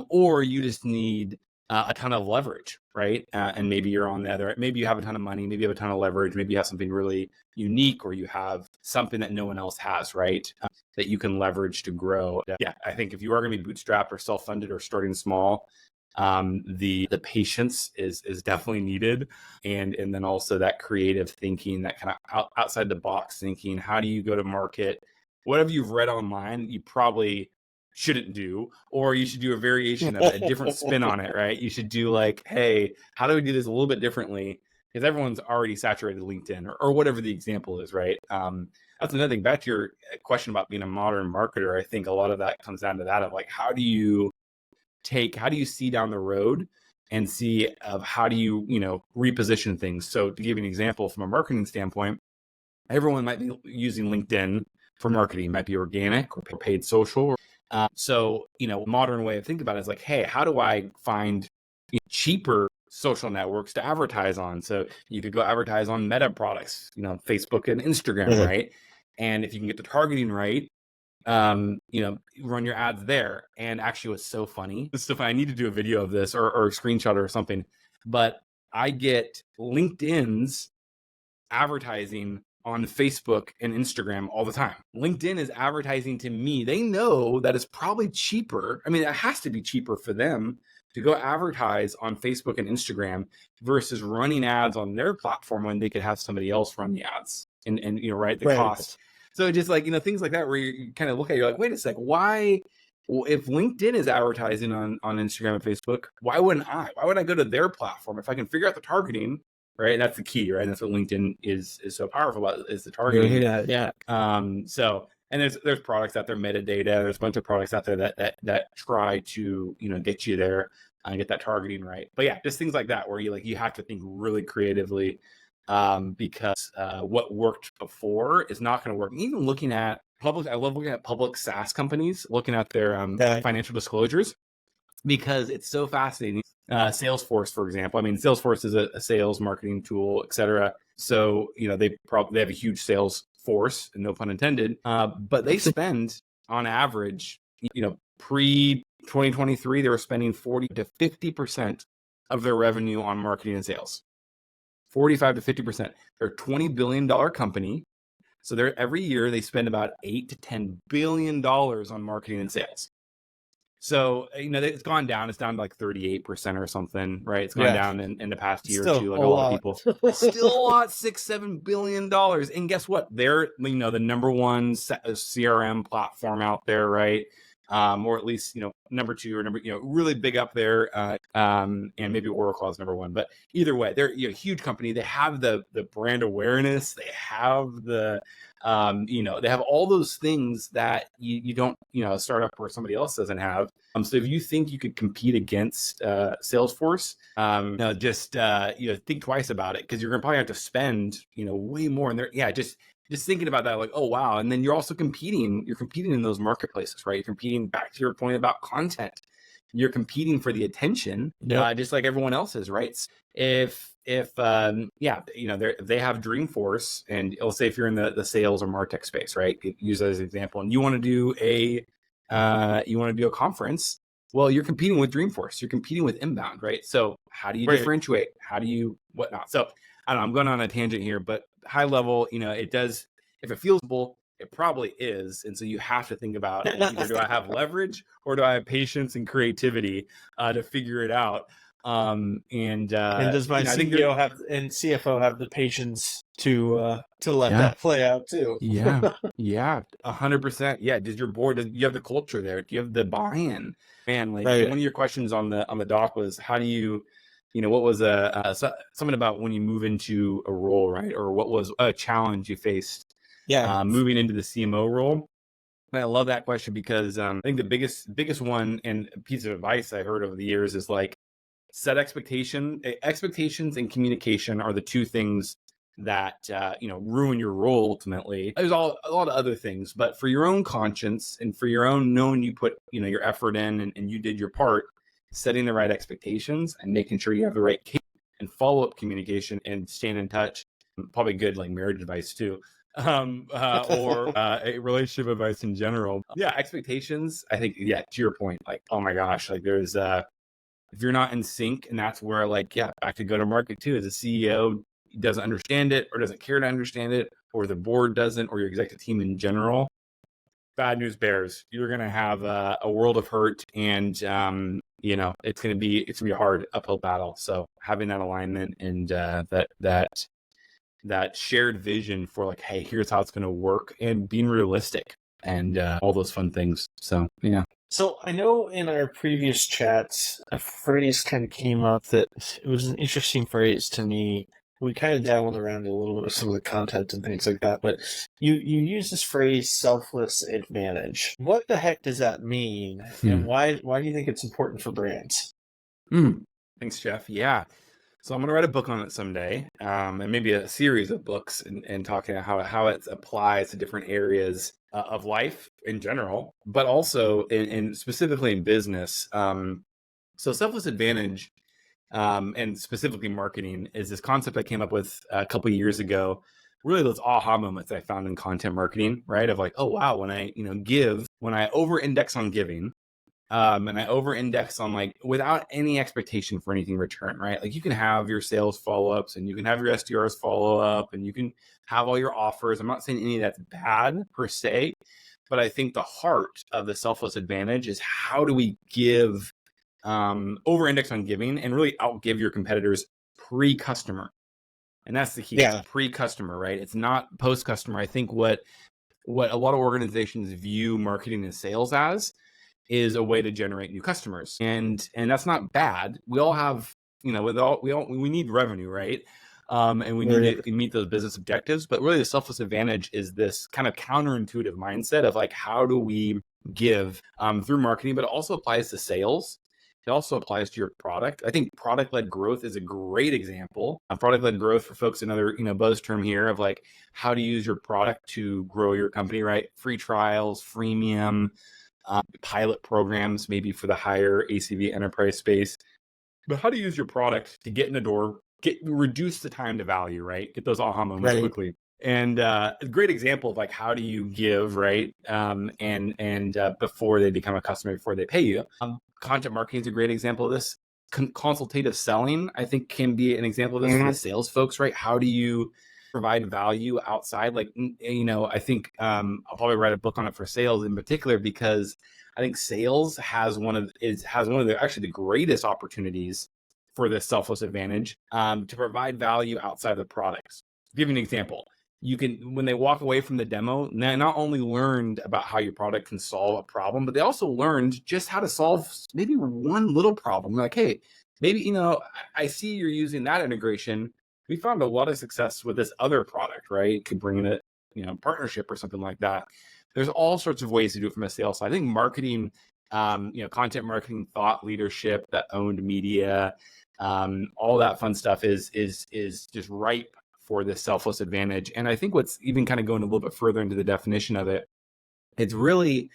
Or you just need a ton of leverage, right? And maybe you're on the other, maybe you have a ton of money, maybe you have a ton of leverage, maybe you have something really unique, or you have something that no one else has, right? That you can leverage to grow. Yeah, I think if you are going to be bootstrapped or self-funded or starting small, the patience is definitely needed, and then also that creative thinking, that kind of outside the box thinking. How do you go to market? Whatever you've read online, you probably shouldn't do, or you should do a variation of it, a different spin on it, right? You should do like, hey, how do we do this a little bit differently? Because everyone's already saturated LinkedIn or whatever the example is, right? That's another thing. Back to your question about being a modern marketer, I think a lot of that comes down to that of like, how do you see down the road and see of how do you reposition things? So to give you an example from a marketing standpoint, everyone might be using LinkedIn for marketing. It might be organic or paid social. So, modern way of thinking about it is like, hey, how do I find cheaper social networks to advertise on? So you could go advertise on Meta products, Facebook and Instagram, right? And if you can get the targeting right, run your ads there. And actually what's so funny, I need to do a video of this or a screenshot or something, but I get LinkedIn's advertising on Facebook and Instagram all the time. LinkedIn is advertising to me. They know that it's probably cheaper. I mean, it has to be cheaper for them to go advertise on Facebook and Instagram versus running ads on their platform when they could have somebody else run the ads and the cost. So just like, things like that, where you kind of look at it, you're like, wait a sec, why, if LinkedIn is advertising on Instagram and Facebook, why wouldn't I? Why would I go to their platform if I can figure out the targeting? Right. And that's the key, right? And that's what LinkedIn is so powerful about, is the targeting.
Yeah.
So, and there's products out there, metadata, there's a bunch of products out there that try to, get you there and get that targeting right. But yeah, just things like that, where you have to think really creatively, because what worked before is not going to work. Even looking at I love looking at public SaaS companies, looking at their financial disclosures, because it's so fascinating. Salesforce, for example. I mean, Salesforce is a sales marketing tool, etc. So, they have a huge sales force, no pun intended. But they spend on average, pre 2023, they were spending 40 to 50% of their revenue on marketing and sales. 45 to 50%. They're a $20 billion company. So every year they spend about $8 to $10 billion on marketing and sales. So, it's gone down. It's down to like 38% or something, right? It's gone down in the past year or two. Like a lot of people. Still a lot, $6-7 billion. And guess what? They're, the number one CRM platform out there, right? Or at least, number two or really big up there. And maybe Oracle is number one. But either way, they're a huge company. They have the brand awareness. They have the they have all those things that you don't, a startup where somebody else doesn't have. So if you think you could compete against Salesforce, think twice about it, because you're gonna probably have to spend, way more in there. Yeah, just thinking about that, like, oh wow. And then you're also competing in those marketplaces, right? You're competing, back to your point about content. You're competing for the attention, just like everyone else is, right? If they have Dreamforce, and let's say if you're in the sales or MarTech space, right? Use that as an example, and you want to do a conference. Well, you're competing with Dreamforce. You're competing with Inbound, right? So how do you differentiate? How do you whatnot? So I don't know, I'm going on a tangent here, but high level, it does, if it feels feasible, it probably is. And so you have to think about either do I have leverage or do I have patience and creativity to figure it out? And
does my
I think there,
CEO have and CFO have the patience to let
yeah,
that play out too?
yeah, yeah, 100%. Yeah. Does your board, do you have the culture there? Do you have the buy-in? Man, like
Right.
one of your questions on the doc was, how do you, what was something about when you move into a role, right? Or what was a challenge you faced
Yeah.
moving into the CMO role? And I love that question because I think the biggest one and piece of advice I heard over the years is like set expectations and communication are the two things that ruin your role ultimately. There's a lot of other things, but for your own conscience and for your own knowing you put your effort in and you did your part, setting the right expectations and making sure you have the right and follow-up communication and staying in touch. Probably good like marriage advice too, or a relationship advice in general. Yeah, expectations. I think, yeah, to your point, like, oh my gosh, like there's if you're not in sync, and that's where like, yeah, back to go to market too, as a CEO doesn't understand it or doesn't care to understand it, or the board doesn't, or your executive team in general, bad news bears. You're going to have a world of hurt, and it's going to be a hard uphill battle. So having that alignment and that shared vision for like, hey, here's how it's going to work, and being realistic and all those fun things. So yeah.
So I know in our previous chats, a phrase kind of came up that it was an interesting phrase to me. We kind of dabbled around a little bit with some of the content and things like that, but you use this phrase "selfless advantage." What the heck does that mean, and why do you think it's important for brands?
Thanks, Jeff. Yeah. So I'm going to write a book on it someday, and maybe a series of books, and talking about how it applies to different areas of life in general, but also in specifically in business. So selfless advantage, and specifically marketing, is this concept I came up with a couple of years ago. Really, those aha moments I found in content marketing, right? Of like, oh wow, when I when I over index on giving, and I over index on like without any expectation for anything in return, right? Like you can have your sales follow-ups and you can have your SDRs follow up and you can have all your offers. I'm not saying any of that's bad per se, but I think the heart of the selfless advantage is how do we give over index on giving and really outgive your competitors pre-customer. And that's the key.
Yeah.
It's pre-customer, right? It's not post-customer. I think what a lot of organizations view marketing and sales as is a way to generate new customers. And that's not bad. We all have, we need revenue, right? And we need to meet those business objectives. But really the selfless advantage is this kind of counterintuitive mindset of like, how do we give through marketing, but it also applies to sales. It also applies to your product. I think product-led growth is a great example. Product-led growth, for folks, another buzz term here of like how to use your product to grow your company, right? Free trials, freemium, pilot programs, maybe for the higher ACV enterprise space. But how to use your product to get in the door, reduce the time to value, right? Get those aha moments quickly. And a great example of like how do you give, right? And before they become a customer, before they pay you. Content marketing is a great example of this. Consultative selling, I think, can be an example of this for the sales folks, right? How do you provide value outside? Like, I think I'll probably write a book on it for sales in particular, because I think sales has one of the greatest opportunities for this selfless advantage to provide value outside of the products. I'll give you an example. You can, when they walk away from the demo, they not only learned about how your product can solve a problem, but they also learned just how to solve maybe one little problem. Like, hey, maybe, I see you're using that integration. We found a lot of success with this other product, right? Could bring in a, partnership or something like that. There's all sorts of ways to do it from a sales side. I think marketing, content marketing, thought leadership, that owned media, all that fun stuff is just ripe for this selfless advantage. And I think what's even kind of going a little bit further into the definition of it, it's really,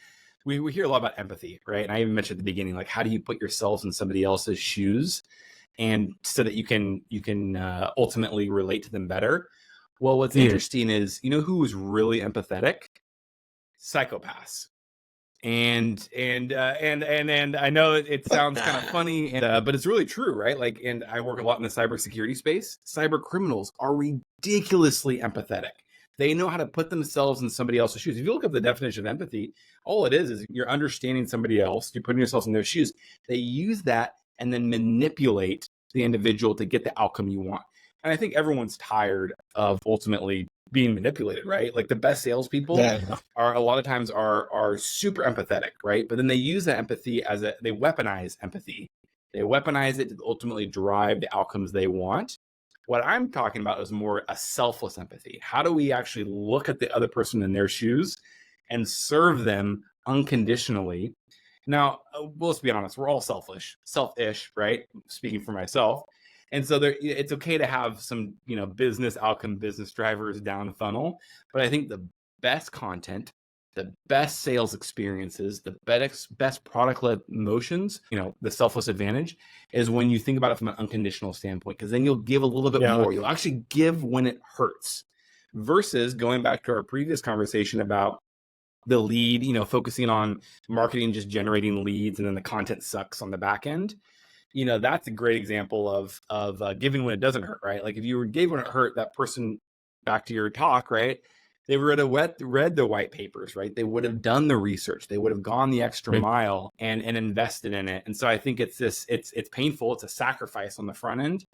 we hear a lot about empathy, right? And I even mentioned at the beginning, like, how do you put yourselves in somebody else's shoes, and so that you can ultimately relate to them better. Well, what's interesting is, who is really empathetic? Psychopaths. And I know it sounds kind of funny, but it's really true, right? Like, and I work a lot in the cybersecurity space. Cyber criminals are ridiculously empathetic. They know how to put themselves in somebody else's shoes. If you look up the definition of empathy, all it is you're understanding somebody else, you're putting yourself in their shoes. They use that and then manipulate the individual to get the outcome you want. And I think everyone's tired of ultimately being manipulated, right? Like the best salespeople are a lot of times are super empathetic, right? But then they use that empathy they weaponize empathy. They weaponize it to ultimately drive the outcomes they want. What I'm talking about is more a selfless empathy. How do we actually look at the other person in their shoes and serve them unconditionally? Now, well, let's be honest, we're all selfish, right? Speaking for myself. And so it's okay to have some, business outcome, business drivers down funnel. But I think the best content, the best sales experiences, the best product-led motions, the selfless advantage is when you think about it from an unconditional standpoint, because then you'll give a little bit more. You'll actually give when it hurts versus going back to our previous conversation about the lead, focusing on marketing, just generating leads, and then the content sucks on the back end. That's a great example of giving when it doesn't hurt, right? Like if you gave when it hurt, that person, back to your talk, right? They would have read the white papers, right? They would have done the research. They would have gone the extra mile and invested in it. And so I think it's painful. It's a sacrifice on the front end,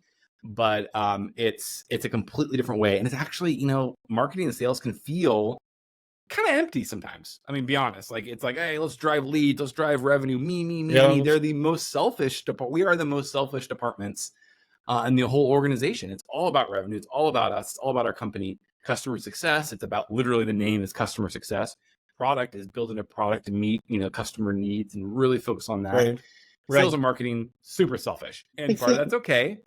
but it's a completely different way. And it's actually, marketing and sales can feel kind of empty sometimes. I mean, be honest. Like it's like, hey, let's drive leads, let's drive revenue. Me. They're the most selfish. We are the most selfish departments in the whole organization. It's all about revenue. It's all about us. It's all about our company. Customer success. It's about literally the name is customer success. Product is building a product to meet customer needs and really focus on that. Right. Sales and marketing, super selfish, and part of that's okay.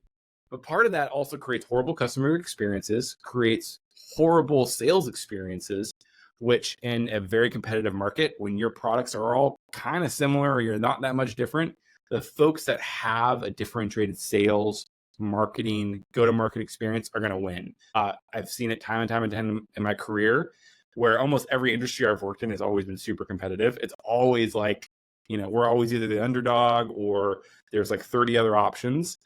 But part of that also creates horrible customer experiences, creates horrible sales experiences, which in a very competitive market, when your products are all kind of similar or you're not that much different, the folks that have a differentiated sales, marketing, go-to-market experience are going to win. I've seen it time and time again in my career where almost every industry I've worked in has always been super competitive. It's always like, we're always either the underdog or there's like 30 other options.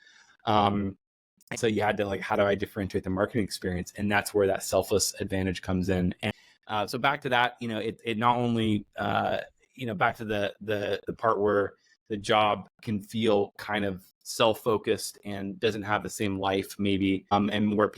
So you had to how do I differentiate the marketing experience? And that's where that selfless advantage comes in. And so back to that, it not only, back to the part where the job can feel kind of self-focused and doesn't have the same life maybe, and where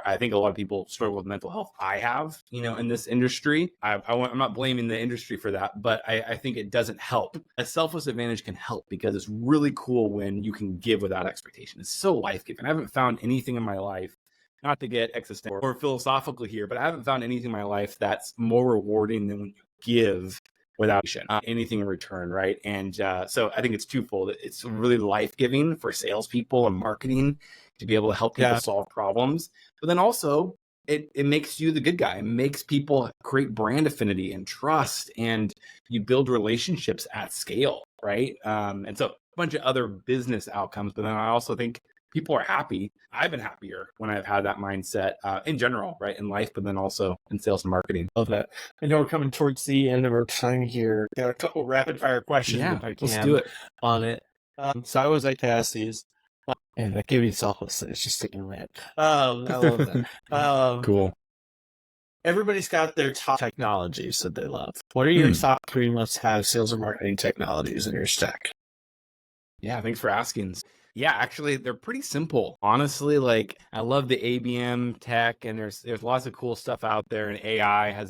I think a lot of people struggle with mental health. I have, in this industry, I'm not blaming the industry for that, but I think it doesn't help. A selfless advantage can help because it's really cool when you can give without expectation. It's so life-giving. I haven't found anything in my life, not to get existential or philosophical here, but I haven't found anything in my life that's more rewarding than when you give without anything in return, right? And so I think it's twofold. It's really life-giving for salespeople and marketing to be able to help people solve problems. But then also, it makes you the good guy. It makes people create brand affinity and trust, and you build relationships at scale, right? And so a bunch of other business outcomes. But then I also think people are happy. I've been happier when I've had that mindset in general, right, in life, but then also in sales and marketing.
Love that. I know we're coming towards the end of our time here. Got a couple rapid fire questions if I can.
Let's do it
on it. So I always like to ask these, and I give you selfless. It's just sticking with it. I love that.
Cool.
Everybody's got their top technologies that they love. What are your top 3 must-have sales and marketing technologies in your stack?
Yeah, thanks for asking. Yeah, actually, they're pretty simple. Honestly, I love the ABM tech, and there's lots of cool stuff out there. And AI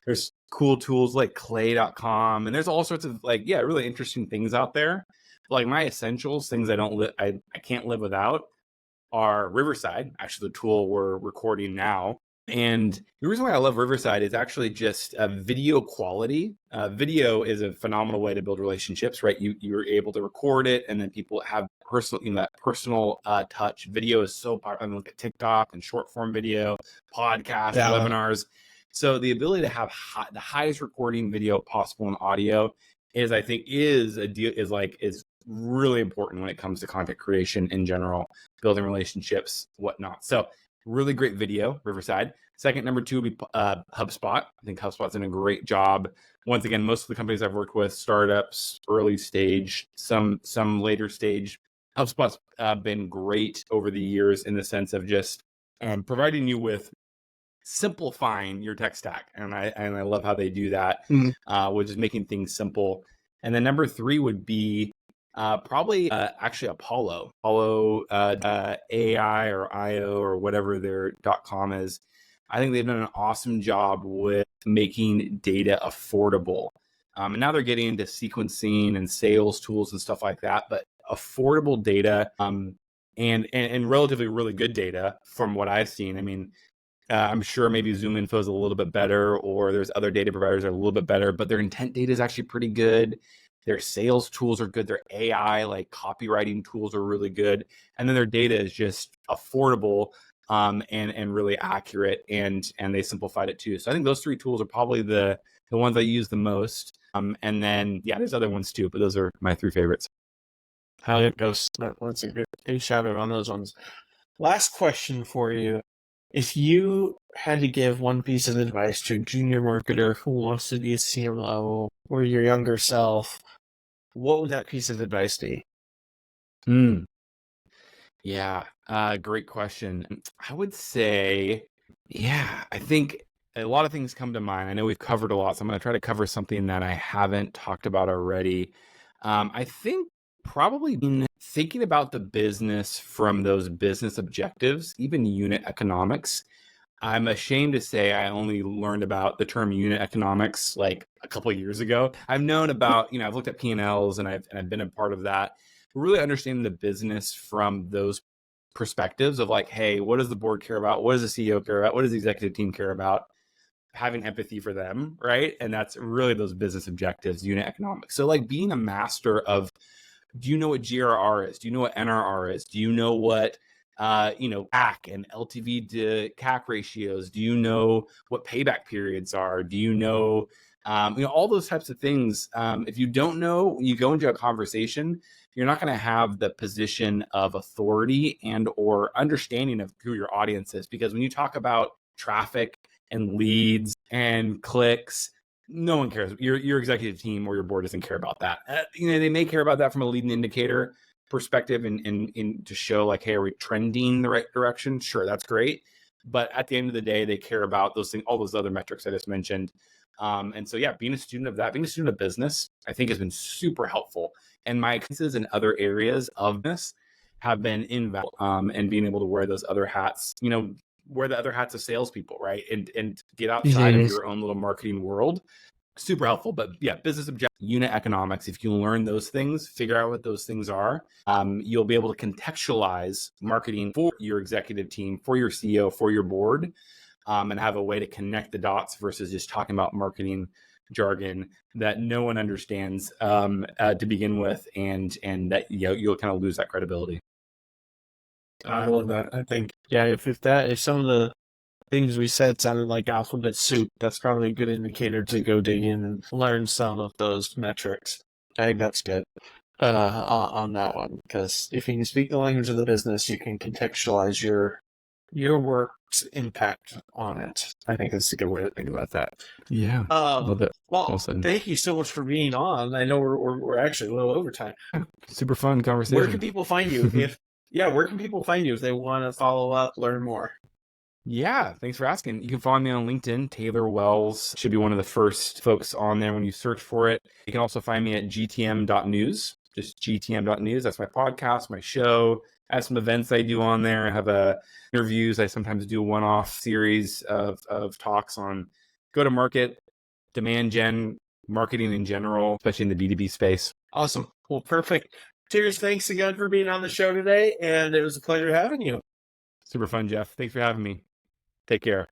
there's cool tools like clay.com, and there's all sorts of really interesting things out there. Like my essentials, things I can't live without, are Riverside. Actually, the tool we're recording now. And the reason why I love Riverside is actually just video quality. Video is a phenomenal way to build relationships, right? You're able to record it, and then people have that personal touch. Video is so popular. I mean, look at TikTok and short form video, podcasts, webinars. So the ability to have the highest recording video possible in audio is really important when it comes to content creation in general, building relationships, whatnot. So Really great video, Riverside. Second, number two would be HubSpot. I think HubSpot's done a great job. Once again, most of the companies I've worked with, startups, early stage, some later stage, HubSpot's been great over the years in the sense of just providing you with simplifying your tech stack, and I love how they do that, which is making things simple. And then number three would be probably actually Apollo AI or IO or whatever their .com is. I think they've done an awesome job with making data affordable. And now they're getting into sequencing and sales tools and stuff like that, but affordable data and relatively really good data from what I've seen. I mean, I'm sure maybe ZoomInfo is a little bit better, or there's other data providers that are a little bit better, but their intent data is actually pretty good. Their sales tools are good. Their AI, like copywriting tools, are really good. And then their data is just affordable and really accurate, and they simplified it too. So I think those three tools are probably the ones I use the most. And then, yeah, there's other ones too, but those are my three favorites.
How it goes. Let's see. A shout out on those ones. Last question for you. If you had to give one piece of advice to a junior marketer who wants to be a CMO or your younger self, what would that piece of advice be?
Yeah, great question. I would say, yeah, I think a lot of things come to mind. I know we've covered a lot, so I'm going to try to cover something that I haven't talked about already. I think probably thinking about the business from those business objectives, even unit economics. I'm ashamed to say I only learned about the term unit economics like a couple of years ago. I've known about, I've looked at P&Ls and I've been a part of that. Really understanding the business from those perspectives of like, hey, what does the board care about? What does the CEO care about? What does the executive team care about? Having empathy for them, right? And that's really those business objectives, unit economics. So like being a master of, do you know what GRR is? Do you know what NRR is? Do you know what CAC and LTV to CAC ratios? Do you know what payback periods are? Do you know, all those types of things? If you don't know, when you go into a conversation, you're not going to have the position of authority and or understanding of who your audience is. Because when you talk about traffic and leads and clicks, no one cares. Your executive team or your board doesn't care about that. They may care about that from a leading indicator perspective and to show like, hey, are we trending the right direction? Sure, that's great. But at the end of the day, they care about those things, all those other metrics I just mentioned. And so, yeah, being a student of that, being a student of business, I think has been super helpful. And my experiences in other areas of this have been invaluable. And being able to wear those other hats, wear the other hats of salespeople, right? And get outside of your own little marketing world. Super helpful. But yeah, business objective, unit economics. If you learn those things, figure out what those things are, you'll be able to contextualize marketing for your executive team, for your CEO, for your board, and have a way to connect the dots versus just talking about marketing jargon that no one understands to begin with, and that you'll kind of lose that credibility.
I love that. I think, yeah, if some of the things we said sounded like alphabet soup, that's probably a good indicator to go dig in and learn some of those metrics. I think that's good on that one, because if you can speak the language of the business, you can contextualize your work's impact on it. I think that's a good way to think about that.
Yeah, love it.
Well, thank you so much for being on. I know we're actually a little over time.
Super fun conversation.
Where can people find you where can people find you if they want to follow up, learn more?
Yeah, thanks for asking. You can follow me on LinkedIn. Taylor Wells should be one of the first folks on there when you search for it. You can also find me at gtm.news, just gtm.news. That's my podcast, my show. I have some events I do on there. I have interviews. I sometimes do a one-off series of talks on go-to-market, demand gen, marketing in general, especially in the B2B space.
Awesome. Well, perfect. Cheers. Thanks again for being on the show today, and it was a pleasure having you.
Super fun, Jeff. Thanks for having me. Take care.